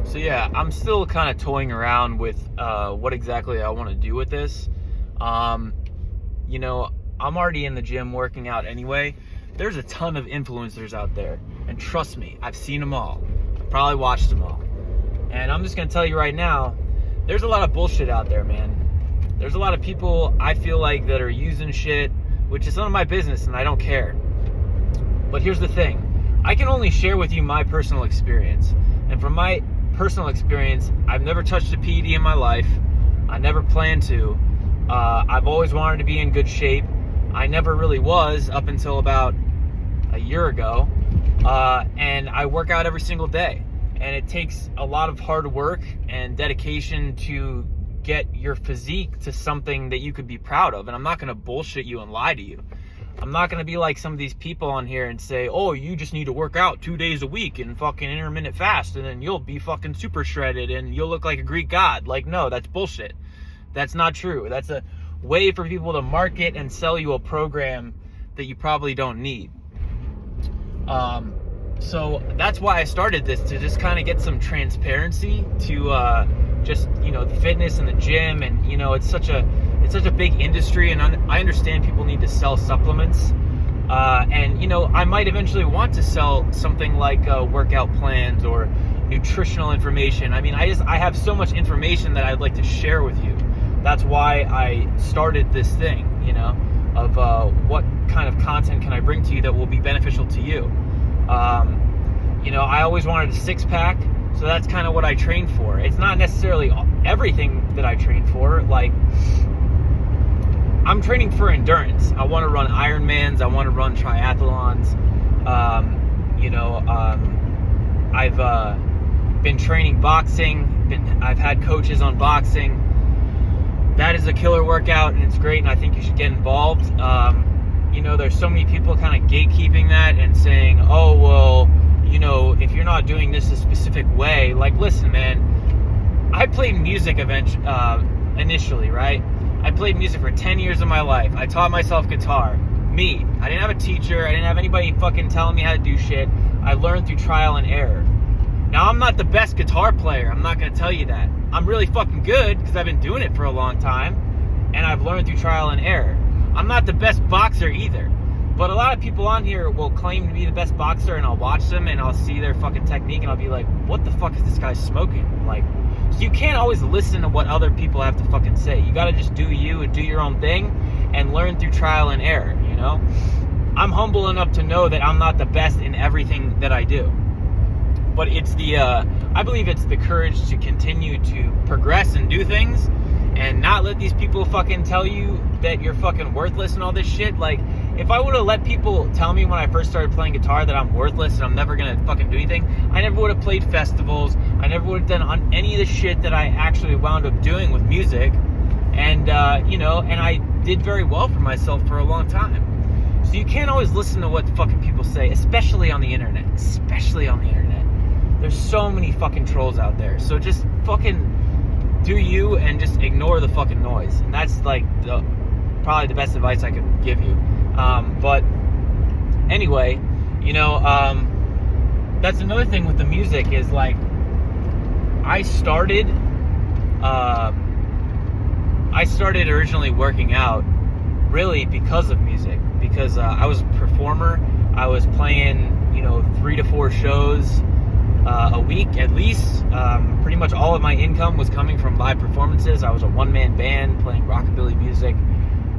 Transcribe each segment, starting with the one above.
So yeah, I'm still kind of toying around with what exactly I want to do with this. Um, you know, I'm already in the gym working out anyway. There's a ton of influencers out there, and trust me, I've seen them all. I've probably watched them all. And I'm just gonna tell you right now, there's a lot of bullshit out there, man. There's a lot of people I feel like that are using shit, which is none of my business, and I don't care. But here's the thing. I can only share with you my personal experience. And from my personal experience, I've never touched a PED in my life. I never plan to. I've always wanted to be in good shape. I never really was up until about a year ago. And I work out every single day. And it takes a lot of hard work and dedication to get your physique to something that you could be proud of. And I'm not going to bullshit you and lie to you. I'm not going to be like some of these people on here and say, oh, you just need to work out 2 days a week and fucking intermittent fast and then you'll be fucking super shredded and you'll look like a Greek god. Like, no, that's bullshit. That's not true. That's a way for people to market and sell you a program that you probably don't need. So that's why I started this, to just kind of get some transparency to just, the fitness and the gym. And, it's such a big industry, and I understand people need to sell supplements. And, I might eventually want to sell something like workout plans or nutritional information. I mean, I have so much information that I'd like to share with you. That's why I started this thing, of what kind of content can I bring to you that will be beneficial to you. I always wanted a six-pack, so that's kind of what I train for. It's not necessarily everything that I train for. Like, I'm training for endurance. I want to run Ironmans. I want to run triathlons. I've been training boxing. I've had coaches on boxing. That is a killer workout, and it's great, and I think you should get involved. There's so many people kind of gatekeeping that and saying, oh, well, if you're not doing this a specific way, like, listen, man, I played music initially, right? I played music for 10 years of my life. I taught myself guitar. Me. I didn't have a teacher. I didn't have anybody fucking telling me how to do shit. I learned through trial and error. Now, I'm not the best guitar player. I'm not going to tell you that. I'm really fucking good because I've been doing it for a long time, and I've learned through trial and error. I'm not the best boxer either. But a lot of people on here will claim to be the best boxer, and I'll watch them and I'll see their fucking technique and I'll be like, what the fuck is this guy smoking? Like, so you can't always listen to what other people have to fucking say. You gotta just do you and do your own thing and learn through trial and error, I'm humble enough to know that I'm not the best in everything that I do. But it's I believe it's the courage to continue to progress and do things and not let these people fucking tell you that you're fucking worthless and all this shit. Like, if I would have let people tell me when I first started playing guitar that I'm worthless and I'm never gonna fucking do anything, I never would have played festivals. I never would have done on any of the shit that I actually wound up doing with music. And, and I did very well for myself for a long time. So you can't always listen to what fucking people say, especially on the internet. There's so many fucking trolls out there. So just fucking do you and just ignore the fucking noise. And that's like probably the best advice I could give you. But anyway, that's another thing with the music is like, I started originally working out really because of music, because I was a performer. I was playing, 3 to 4 shows a week at least. Pretty much all of my income was coming from live performances. I was a one-man band playing rockabilly music.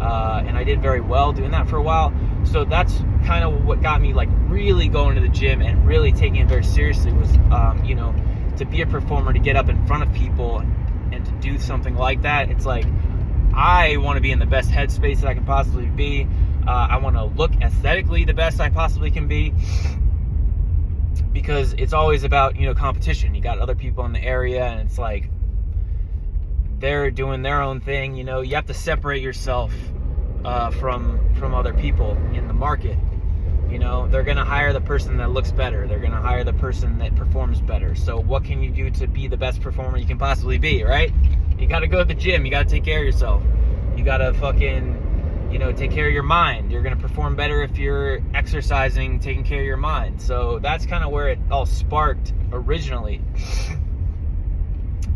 And I did very well doing that for a while. So that's kind of what got me like really going to the gym and really taking it very seriously was, to be a performer, to get up in front of people and to do something like that. It's like, I want to be in the best headspace that I can possibly be. I want to look aesthetically the best I possibly can be, because it's always about, competition. You got other people in the area and it's like, they're doing their own thing. You have to separate yourself from other people in the market. They're going to hire the person that looks better. They're going to hire the person that performs better. So what can you do to be the best performer you can possibly be, right? You got to go to the gym. You got to take care of yourself. You got to fucking, take care of your mind. You're going to perform better if you're exercising, taking care of your mind. So that's kind of where it all sparked originally.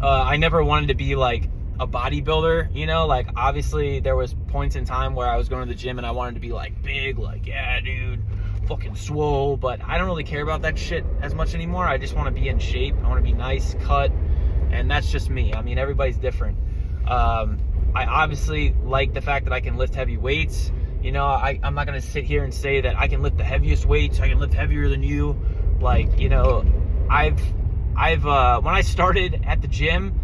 I never wanted to be like a bodybuilder, you know, like obviously there was points in time where I was going to the gym and I wanted to be like big, like, yeah, dude, fucking swole, but I don't really care about that shit as much anymore. I just want to be in shape. I want to be nice, cut, and that's just me. I mean, everybody's different. I obviously like the fact that I can lift heavy weights. You know, I'm not going to sit here and say that I can lift the heaviest weights, I can lift heavier than you. Like, you know, I've when I started at the gym,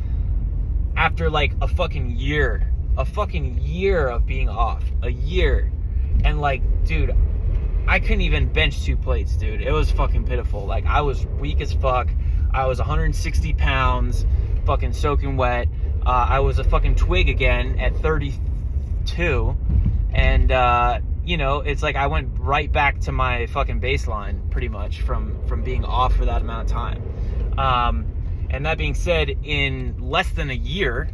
after like a fucking year of being off, a year, and like, dude, I couldn't even bench 2 plates, dude. It was fucking pitiful. Like, I was weak as fuck. I was 160 pounds, fucking soaking wet. I was a fucking twig again at 32, and you know, it's like I went right back to my fucking baseline pretty much from being off for that amount of time. And that being said, in less than a year,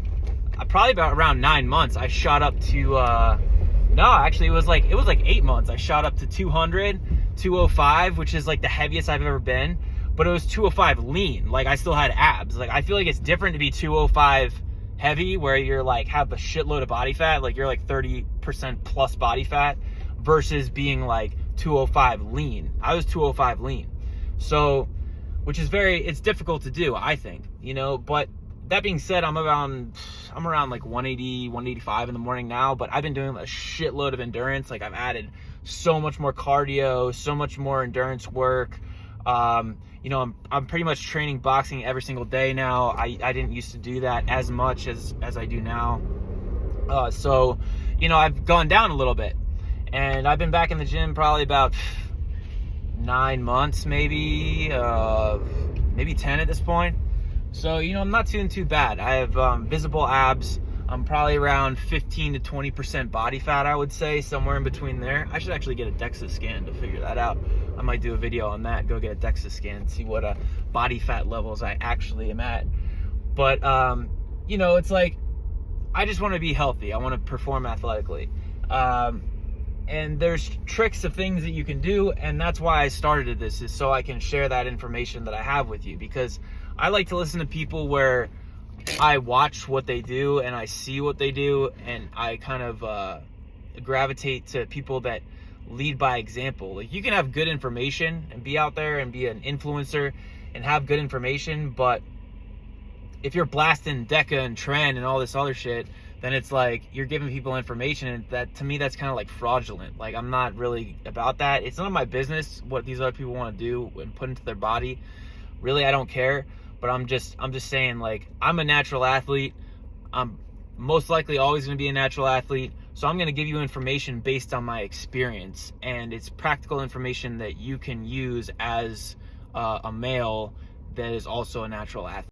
probably about around 9 months, I shot up to no, actually it was like 8 months. I shot up to 205, which is like the heaviest I've ever been, but it was 205 lean. Like, I still had abs. Like, I feel like it's different to be 205 heavy, where you're like have a shitload of body fat, like you're like 30% plus body fat, versus being like 205 lean. I was 205 lean. So, which is it's difficult to do, I think, you know. But that being said, I'm around like 180, 185 in the morning now, but I've been doing a shitload of endurance. Like, I've added so much more cardio, so much more endurance work. You know, I'm pretty much training boxing every single day now. I didn't used to do that as much as I do now. So, you know, I've gone down a little bit, and I've been back in the gym probably about 9 months, maybe 10 at this point. So, you know, I'm not doing too bad. I have visible abs. I'm probably around 15 to 20% body fat, I would say, somewhere in between there. I should actually get a DEXA scan to figure that out. I might do a video on that, go get a DEXA scan, see what body fat levels I actually am at. But, you know, it's like, I just want to be healthy. I want to perform athletically. And there's tricks of things that you can do, and that's why I started this, is so I can share that information that I have with you, because I like to listen to people where I watch what they do and I see what they do, and I kind of gravitate to people that lead by example. Like, you can have good information and be out there and be an influencer and have good information, but if you're blasting DECA and Tren and all this other shit, then it's like you're giving people information, and that, to me, that's kind of like fraudulent. Like, I'm not really about that. It's none of my business what these other people want to do and put into their body. Really, I don't care. But I'm just saying, like, I'm a natural athlete. I'm most likely always going to be a natural athlete. So I'm going to give you information based on my experience, and it's practical information that you can use as a male that is also a natural athlete.